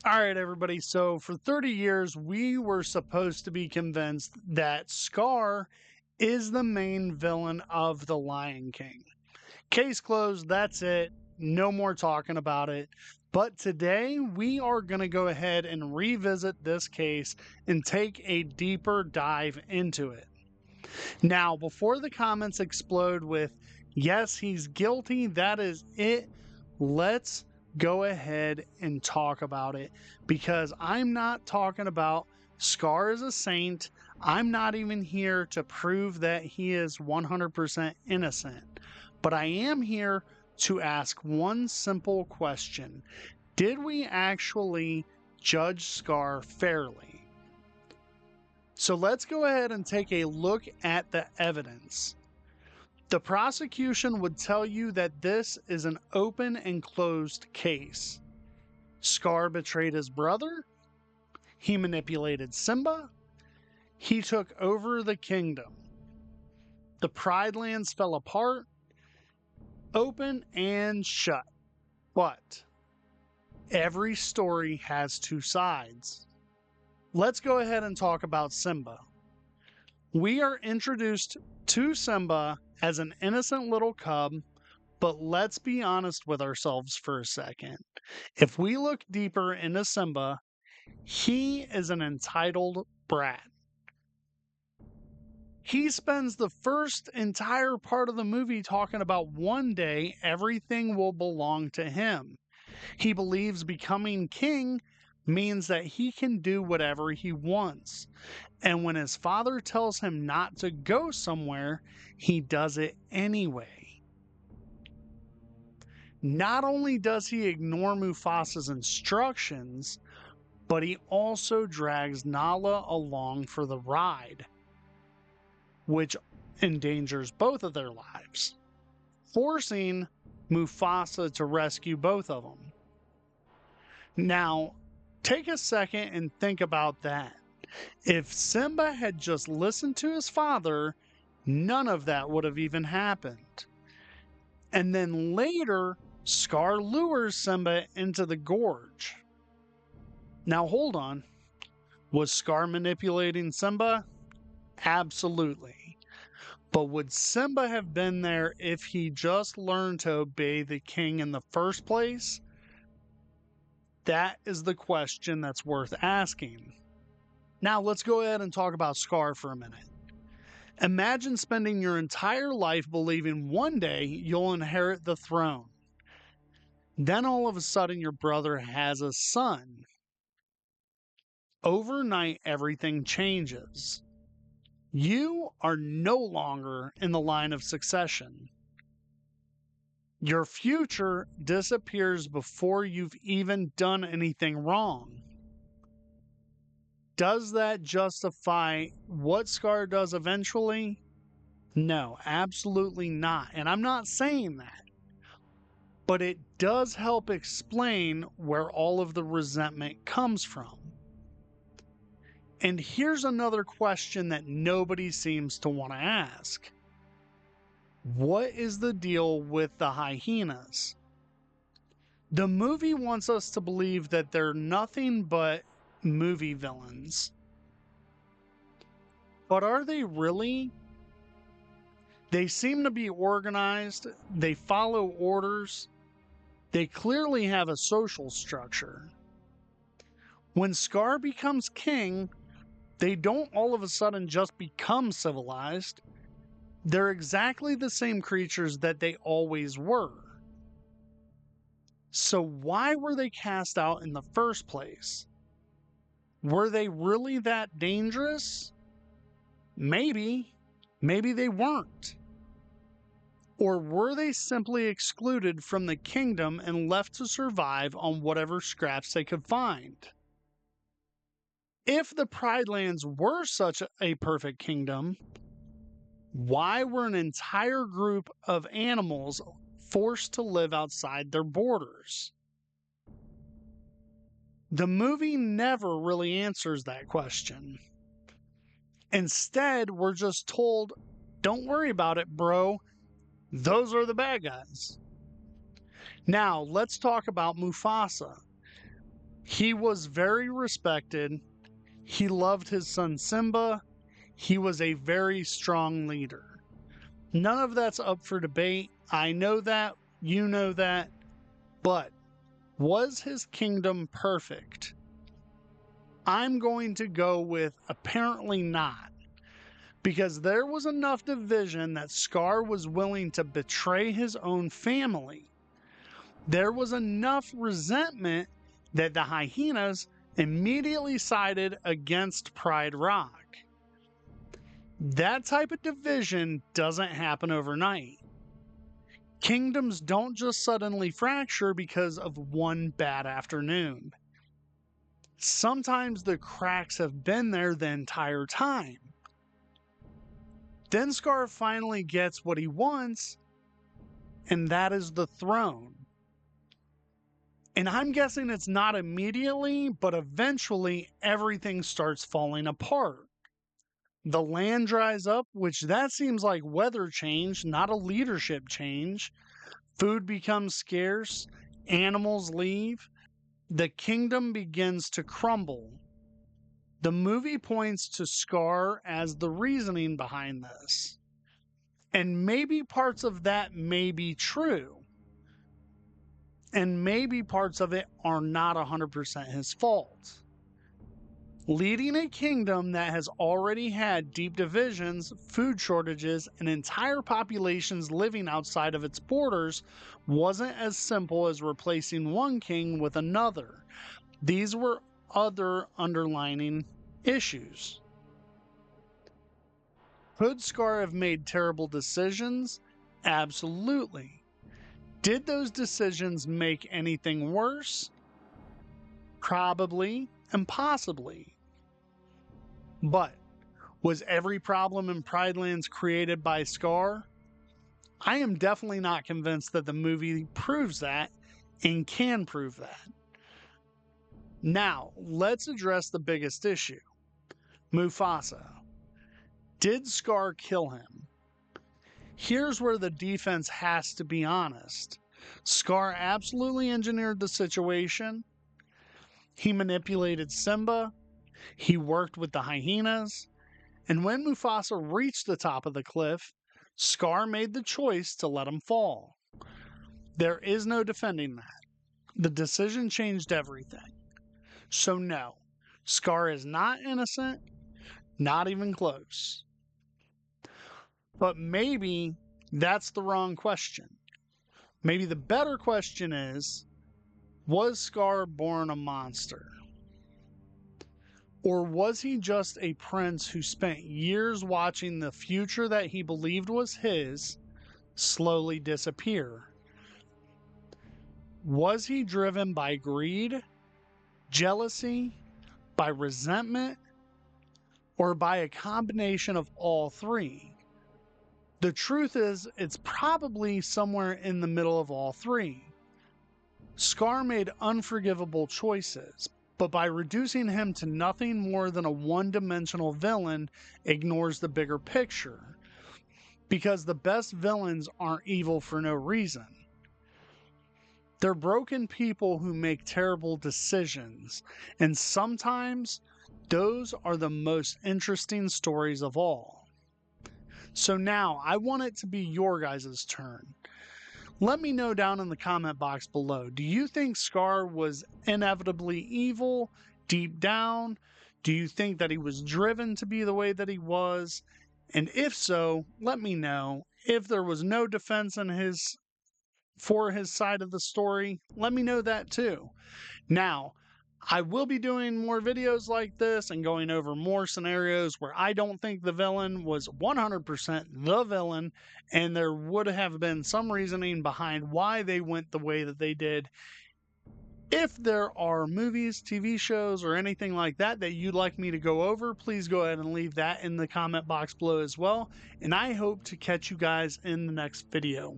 All right, everybody. So for 30 years, we were supposed to be convinced that Scar is the main villain of The Lion King. Case closed. That's it. No more talking about it. But today, we are going to go ahead and revisit this case and take a deeper dive into it. Now, before the comments explode with, yes, he's guilty, that is it, let's go ahead and talk about it because I'm not talking about Scar as a saint. I'm not even here to prove that he is 100% innocent, but I am here to ask one simple question. Did we actually judge Scar fairly? So let's go ahead and take a look at the evidence. The prosecution would tell you that this is an open and closed case. Scar betrayed his brother, he manipulated Simba, he took over the kingdom. The Pride Lands fell apart, open and shut. But every story has two sides. Let's go ahead and talk about Simba. We are introduced to Simba as an innocent little cub, but let's be honest with ourselves for a second. If we look deeper into Simba, he is an entitled brat. He spends the first entire part of the movie talking about one day everything will belong to him. He believes becoming king means that he can do whatever he wants. And when his father tells him not to go somewhere, he does it anyway. Not only does he ignore Mufasa's instructions, but he also drags Nala along for the ride, which endangers both of their lives, forcing Mufasa to rescue both of them. Now, take a second and think about that. If Simba had just listened to his father, none of that would have even happened. And then later, Scar lures Simba into the gorge. Now, hold on. Was Scar manipulating Simba? Absolutely. But would Simba have been there if he just learned to obey the king in the first place? That is the question that's worth asking. Now, let's go ahead and talk about Scar for a minute. Imagine spending your entire life believing one day you'll inherit the throne. Then all of a sudden, your brother has a son. Overnight, everything changes. You are no longer in the line of succession. Your future disappears before you've even done anything wrong. Does that justify what Scar does eventually? No, absolutely not. And I'm not saying that. But it does help explain where all of the resentment comes from. And here's another question that nobody seems to want to ask. What is the deal with the hyenas? The movie wants us to believe that they're nothing but movie villains. But are they really? They seem to be organized, they follow orders, they clearly have a social structure. When Scar becomes king, they don't all of a sudden just become civilized. They're exactly the same creatures that they always were. So why were they cast out in the first place? Were they really that dangerous? Maybe. Maybe they weren't. Or were they simply excluded from the kingdom and left to survive on whatever scraps they could find? If the Pride Lands were such a perfect kingdom, why were an entire group of animals forced to live outside their borders? The movie never really answers that question. Instead, we're just told, don't worry about it, bro. Those are the bad guys. Now, let's talk about Mufasa. He was very respected. He loved his son Simba. He was a very strong leader. None of that's up for debate. I know that. You know that. But was his kingdom perfect? I'm going to go with apparently not. Because there was enough division that Scar was willing to betray his own family. There was enough resentment that the hyenas immediately sided against Pride Rock. That type of division doesn't happen overnight. Kingdoms don't just suddenly fracture because of one bad afternoon. Sometimes the cracks have been there the entire time. Then Scar finally gets what he wants, and that is the throne. And I'm guessing it's not immediately, but eventually everything starts falling apart. The land dries up, which that seems like weather change, not a leadership change. Food becomes scarce, animals leave, the kingdom begins to crumble. The movie points to Scar as the reasoning behind this. And maybe parts of that may be true. And maybe parts of it are not 100% his fault. Leading a kingdom that has already had deep divisions, food shortages, and entire populations living outside of its borders wasn't as simple as replacing one king with another. These were other underlying issues. Could Scar have made terrible decisions? Absolutely. Did those decisions make anything worse? Probably and possibly. But was every problem in Pride Lands created by Scar? I am definitely not convinced that the movie proves that and can prove that. Now, let's address the biggest issue. Mufasa. Did Scar kill him? Here's where the defense has to be honest. Scar absolutely engineered the situation. He manipulated Simba. He worked with the hyenas. And when Mufasa reached the top of the cliff, Scar made the choice to let him fall. There is no defending that. The decision changed everything. So no, Scar is not innocent, not even close. But maybe that's the wrong question. Maybe the better question is, was Scar born a monster? Or was he just a prince who spent years watching the future that he believed was his slowly disappear? Was he driven by greed, jealousy, by resentment, or by a combination of all three? The truth is, it's probably somewhere in the middle of all three. Scar made unforgivable choices, but by reducing him to nothing more than a one-dimensional villain, ignores the bigger picture. Because the best villains aren't evil for no reason. They're broken people who make terrible decisions, and sometimes those are the most interesting stories of all. So now, I want it to be your guys' turn. Let me know down in the comment box below. Do you think Scar was inevitably evil deep down? Do you think that he was driven to be the way that he was? And if so, let me know. If there was no defense for his side of the story, let me know that too. Now, I will be doing more videos like this and going over more scenarios where I don't think the villain was 100% the villain, and there would have been some reasoning behind why they went the way that they did. If there are movies, TV shows, or anything like that that you'd like me to go over, please go ahead and leave that in the comment box below as well. And I hope to catch you guys in the next video.